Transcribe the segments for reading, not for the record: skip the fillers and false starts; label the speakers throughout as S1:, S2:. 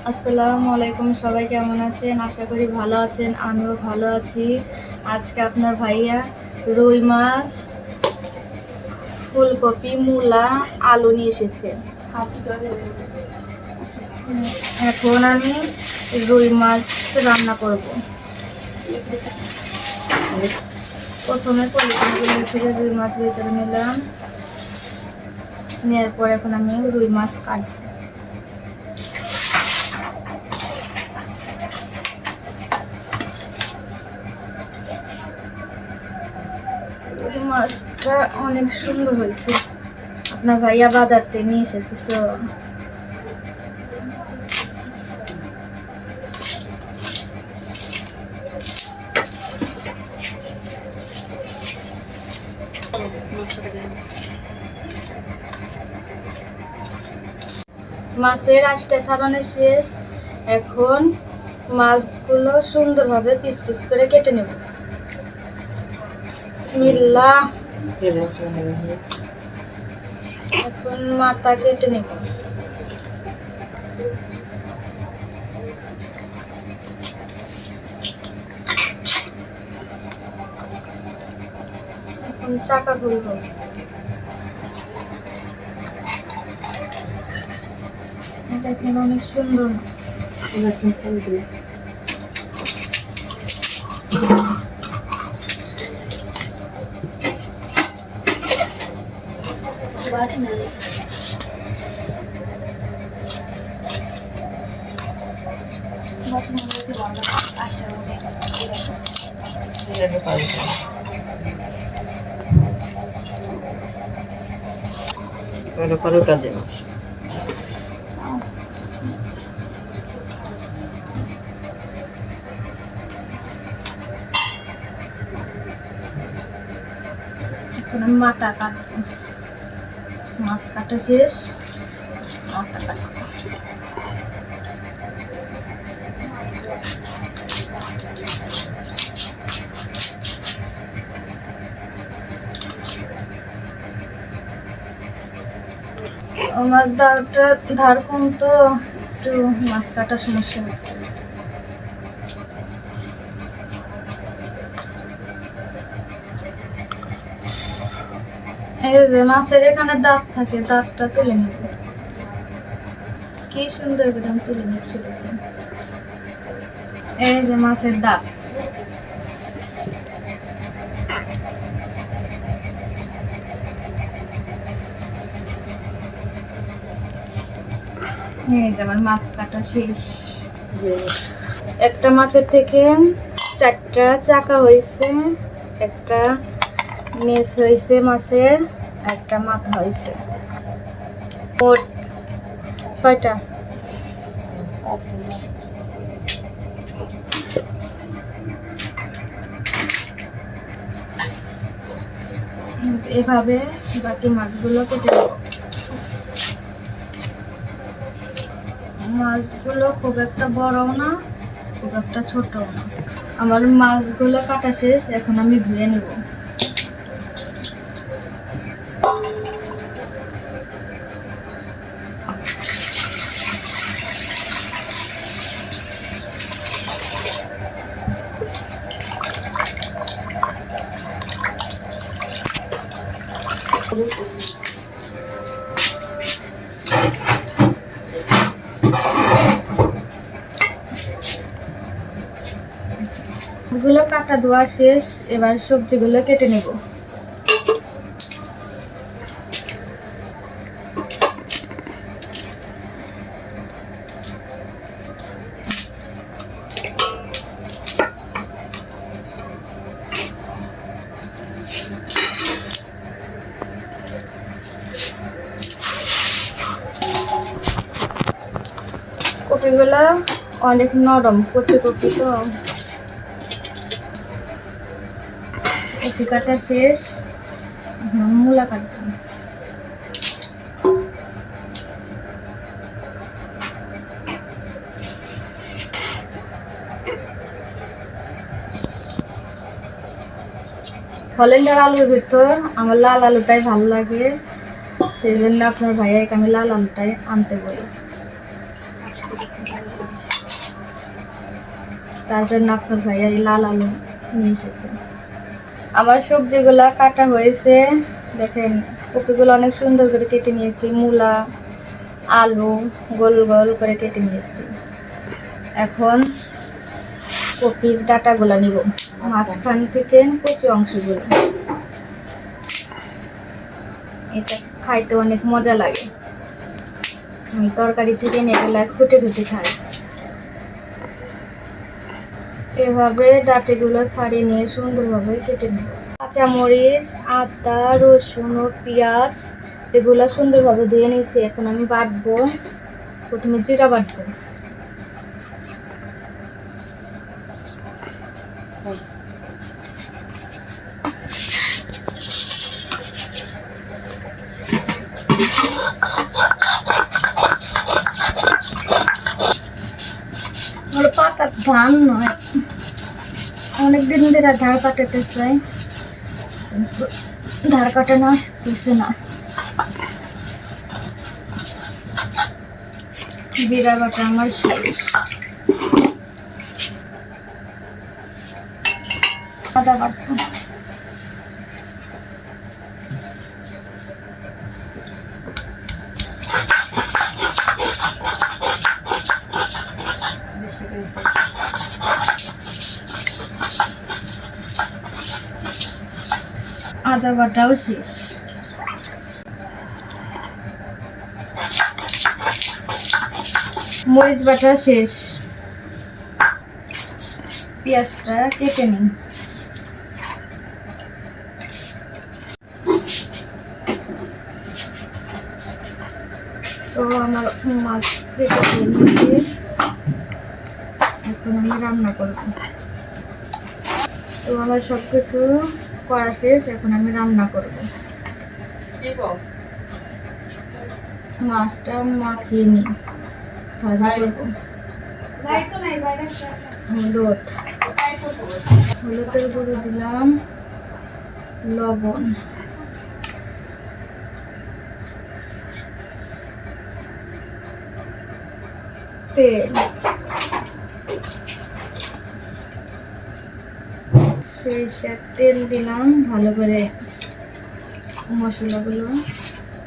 S1: আসসালামু আলাইকুম, সবাই কেমন আছেন? আশা করি ভালো আছেন, আমিও ভালো আছি। আজকে আপনার ভাইয়া রুই মাছ, ফুলকপি, মূলা, আলু নিয়ে এসেছে। এখন আমি রুই মাছ রান্না করব। প্রথমে পলিথিনগুলো ফিরে রুই মাছ ভিতরে নিলাম, নেওয়ার পর এখন আমি রুই মাছ কাটবো। মাছটা অনেক সুন্দর হয়েছে, আপনার ভাইয়া বাজার থেকে নিয়ে এসেছে তো। মাছের আঁশটা ছাড়ানো শেষ। এখন মাছগুলো সুন্দরভাবে পিস পিস করে কেটে নেব। বিসমিল্লাহ। এখন মাথা কেটে নেব। এখন চাকা খুলব। দেখেন অনেক সুন্দর মাছ।
S2: পরোটা দেব।
S1: এখন আমি মাথা কাটবো। মাছ কাটা শেষ, মাথা কাটবো। আমার ধার কম তো একটু মাছ কাটার সমস্যা হচ্ছে। এই যে মাছের এখানে দাঁত থাকে, দাঁতটা তুলে নেব। কি সুন্দর করে আমি তুলে নিচ্ছি। এই যে মাছের দাঁত। এই যে আমার মাছ কাটা শেষ। একটা মাছের থেকে 4টা চাকা হয়েছে, একটা নেস হয়েছে মাছের, একটা মাথা হয়েছে। মোট 6টা। এভাবে বাকি মাছগুলো কেটে নেব। মাছগুলো খুব একটা বড়ও না, খুব একটা ছোটও না। আমার মাছগুলো কাটা শেষ, এখন আমি ধুয়ে নেব। মাছগুলো কাটা ধোয়া শেষ, এবার সবজিগুলো কেটে নেব। কপিগুলো অনেক নরম, কচি কপি তো। কপি কাটা শেষ, মূলা কাটবো। হল্যান্ডের আলুর ভিতর আমার লাল আলুটাই ভালো লাগে, সেই জন্য আপনার ভাইয়াকে আমি লাল আলুটাই আনতে বলি। তার জন্য আপনার ভাইয়া এই লাল আলু নিয়ে এসেছে। আমার সবজিগুলা কাটা হয়েছে, দেখেন কপিগুলো অনেক সুন্দর করে কেটে নিয়েছি, মূলা আলু গোল গোল করে কেটে নিয়েছি। এখন কপির ডাঁটাগুলো নিব, মাঝখান থেকে কচি অংশগুলো। এটা খাইতে অনেক মজা লাগে, আমি তরকারি থেকে নেড়ে খুঁটে খুঁটে খাই। এভাবে ডাঁটিগুলো ছাড়িয়ে নিয়ে সুন্দরভাবে কেটে নেব। কাঁচামরিচ, আদা, রসুন ও পেঁয়াজ এগুলো সুন্দরভাবে ধুয়ে নিয়েছি। এখন আমি বাটবো, প্রথমে জিরা বাটবো। পাতার ধান নয়, অনেকদিন ধরে ধান কাটাতে চাই, ধার কাটানো আসতেছে না। জিরা বাটা আমার শেষ, আদা বাটা, আদা বাটাও শেষ। মরিচ বাটা শেষ, পেঁয়াজটা কেটে নিন। তো আমার মাছ কেটে নিয়েছি, এখন আমি রান্না করব। তো আমার সব কিছু করা শেষ, এখন আমি রান্না করব। মাছটা মাখিয়ে নিই, ভাজা করব। হলুদের গুঁড়ো দিলাম, লবণ, তেল, সরিষার তেল দিলাম। ভালো করে মশলাগুলো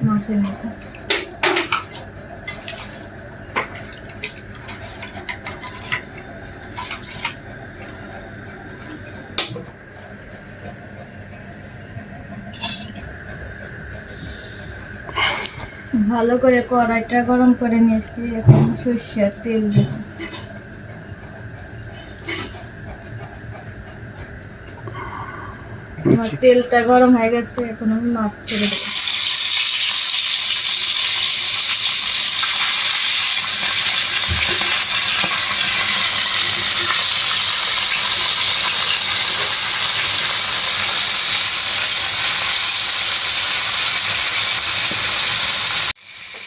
S1: মাখিয়ে নেব। ভালো করে কড়াইটা গরম করে নিয়েছি, এখন সরিষার তেল দেব। আমার তেলটা গরম হয়ে গেছে, এখন আমি মাছ ছেড়ে দেবো।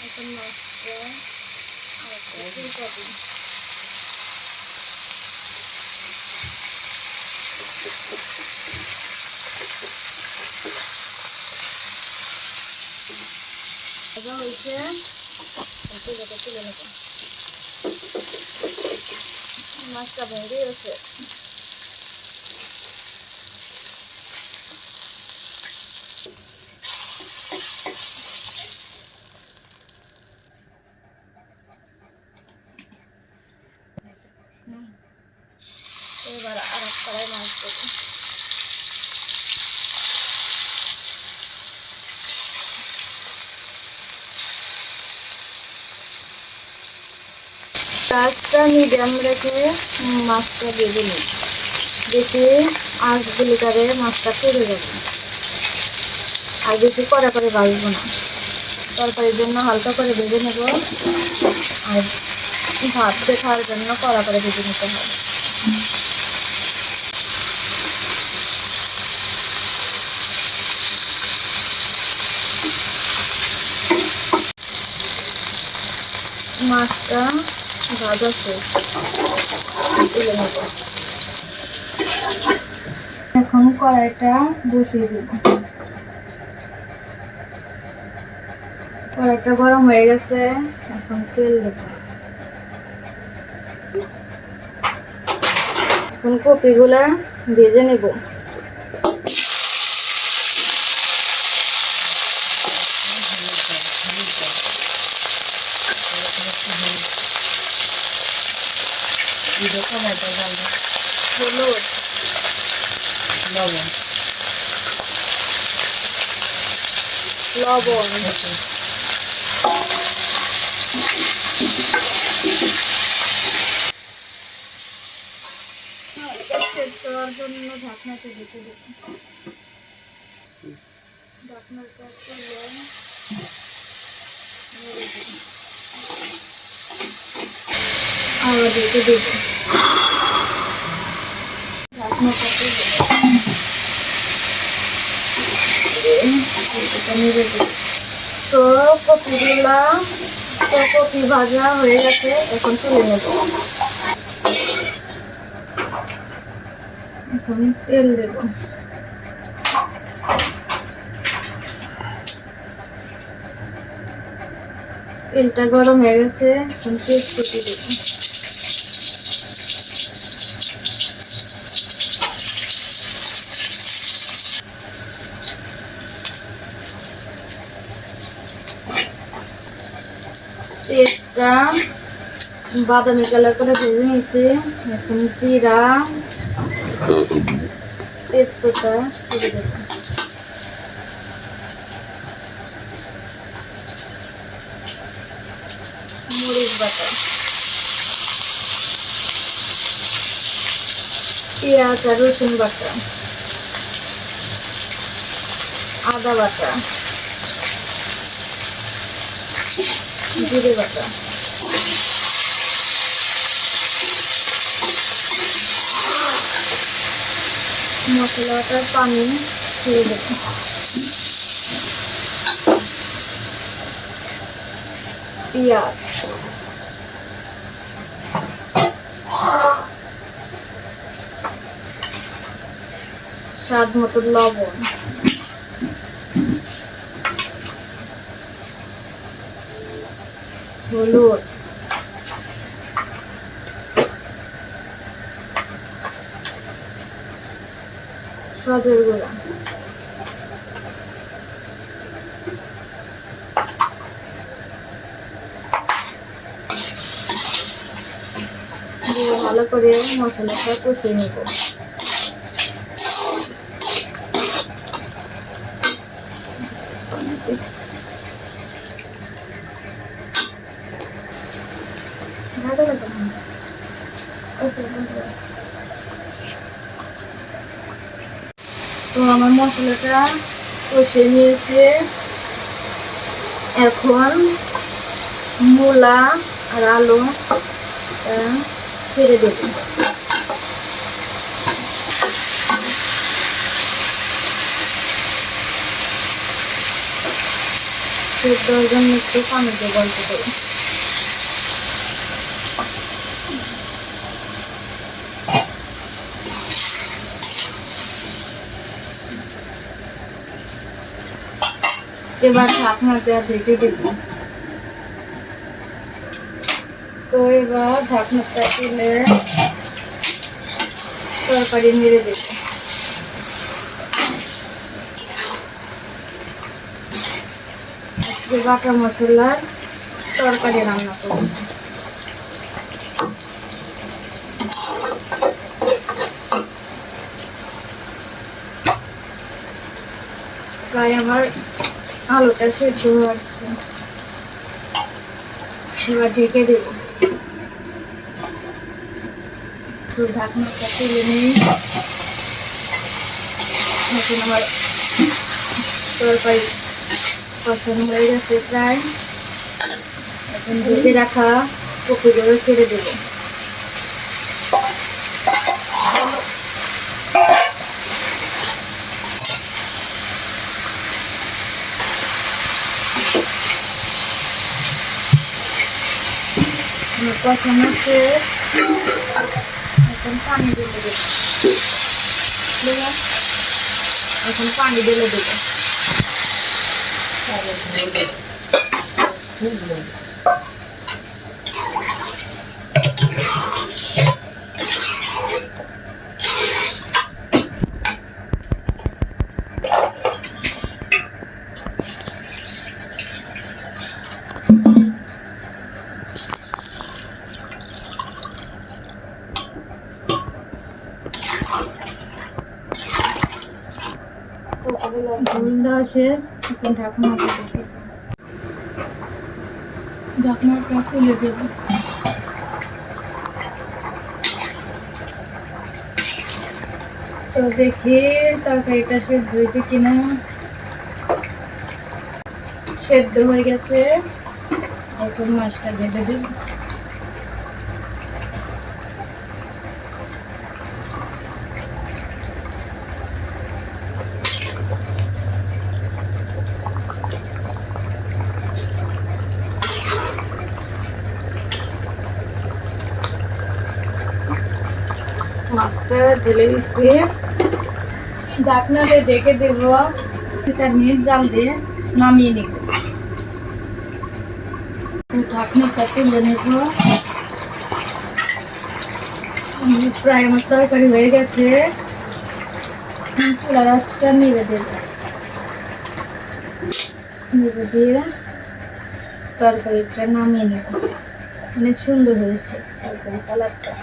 S1: এখন মাছটা হয়েছে, তুলে নেব। মাছটা ভেঙে গেছে। এবার আর এক কড়াই মাছ দেবো। গ্যাসটা মিডিয়াম রেখে মাছটা ভেজে নিই, বেশি আঁচ দিলে তারে মাছটা পুড়ে যাবে। আর বেশি কড়া করে ভাজবো না, তরকারির জন্য হালকা করে ভেজে নেব, আর ভাত খাওয়ার জন্য কড়া করে ভেজে নিতে হবে। মাছটা ভাজা শেষ, তুলে নেব। এখন কড়াইটা বসিয়ে দেব। কড়াইটা গরম হয়ে গেছে, এখন তেল দেব। এখন কপিগুলা ভেজে নেব। হলুদ, লবণ, দেওয়ার জন্য ঢাকনাতে ঢেকে দেব। ঢাকনাটা খুলে আবার ঢেকে দেব। ঢাকনাটা খুলে নেড়ে দেব। তো কপি ভাজা হয়ে গেছে, এখন তুলে নেব। এখন তেল দেব। তেলটা গরম হয়ে গেছে, এখন তেজপাতা দেব। তেজটা বাদামি কালার করে ভেজে নিয়েছি। এখন জিরা, তেজপাতা ছেড়ে দেব। মরিচ বাটা, পেঁয়াজ আর রসুন বাটা, আদা বাটা, জিরে বাটা, মশলাটার পানি ছেড়ে দেব। পেঁয়াজ, স্বাদ মতো লবণ, হলুদ, সজের গুঁড়া, দিয়ে ভালো করে মশলাটা কষিয়ে নেব। তো আমার মশলাটা কষিয়ে নিয়েছে, এখন মূলা আর আলু ছেড়ে দেব। দেওয়ার জন্য একটু পানি দেবো অল্প করে। এবার ঢাকনাটা ঢেকে দেব। তো এবার ঢাকনাটা তুলে তরকারি নেড়ে দেব। আজকে বাটা মশলার তরকারি রান্না করছি। প্রায় আমার আলুটা সেদ্ধ হয়ে আসছে, এবার ঢেকে দেব। তো ঢাকনাটা তুলে নিই। এখন আমার তরকারি কষানো হয়ে গেছে প্রায়। এখন ভেজে রাখা কপিগুলো ছেড়ে দেব। কষানো শেষ, এখন পানি ঢেলে দেব। এখন পানি ঢেলে দেব। ঝোল দেওয়া শেষ, এখন ঢাকনাটা দেখে ঢাকনাটা খুলে দেব। তো দেখি তরকারিটা সেদ্ধ হয়েছে কিনা। সেদ্ধ হয়ে গেছে, এখন মাছটা দিয়ে দেব। মাছটা ঢেলে দিচ্ছি, ঢাকনাটা ঢেকে দেব, 4 মিনিট জাল দিয়ে নামিয়ে নেব। ঢাকনাটা তুলে নেব। প্রায় আমার তরকারি হয়ে গেছে, চুলার আঁচটা নেড়ে দেব। নেড়ে দিয়ে তরকারিটা নামিয়ে নেব। অনেক সুন্দর হয়েছে তরকারি কালারটা।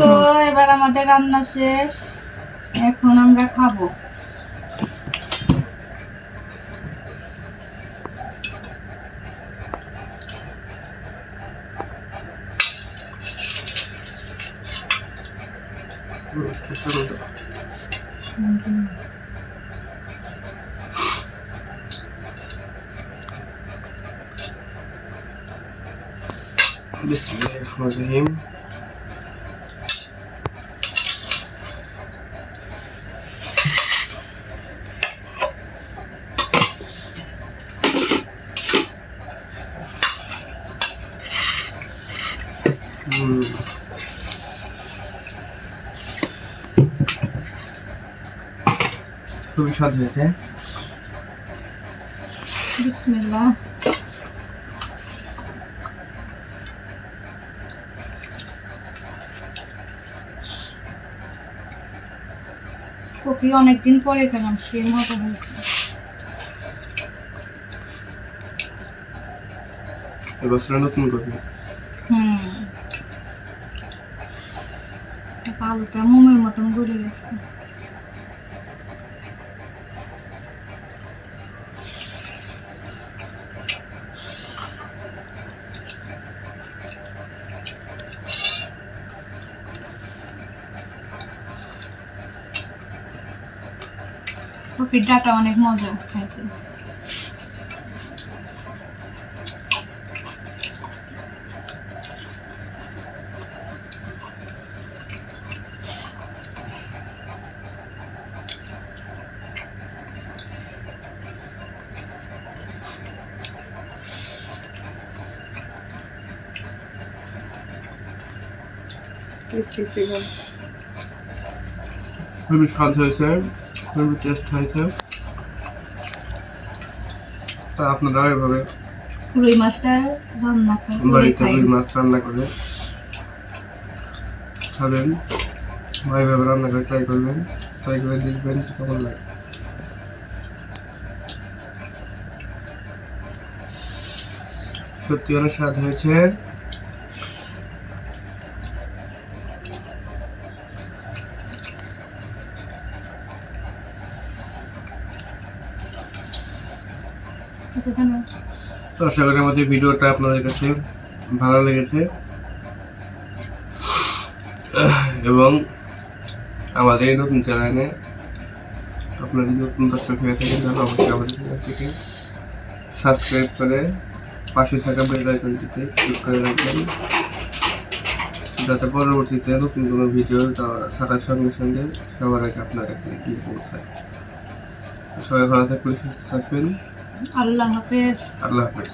S1: তো এবার আমাদের রান্না শেষ, এখন আমরা খাবো।
S2: বিসমিল্লাহিররহমানিররহিম। খুবই স্বাদ হয়েছে।
S1: বিসমিল্লাহ। কপি অনেকদিন পরে খেলাম, সেই মজা হয়েছে।
S2: এবছর নতুন কপি।
S1: আলুটা মোমের মতন গলে গেছে। কপির ডাটা অনেক মজা খাইতে।
S2: খুবই স্বাদ হয়েছে, খুবই টেস্ট হয়েছে। তা আপনারা এভাবে
S1: রুই মাছটা রান্না
S2: বাড়িতে রুই মাছ রান্না করে খাবেন, বা এভাবে রান্না করে ট্রাই করবেন, ট্রাই করে দেখবেন কেমন লাগে। সত্যি অনেক স্বাদ হয়েছে। তো আশা করি আমাদের ভিডিওটা আপনাদের কাছে ভালো লেগেছে, এবং আমাদের এই নতুন চ্যানেলে আপনারা যদি নতুন দর্শক হয়ে থাকেন তাহলে অবশ্যই আমাদের চ্যানেলটিকে সাবস্ক্রাইব করে পাশে থাকা বেল আইকনটিতে ক্লিক করে রাখবেন, যাতে পরবর্তীতে নতুন কোনো ভিডিও ছাড়ার সঙ্গে সঙ্গে সবার আগে আপনার কাছে গিয়ে পৌঁছায়। সবাই ভালো থাকবেন, সুস্থ থাকবেন।
S1: আল্লাহ হাফেজ।
S2: আল্লাহ হাফেজ।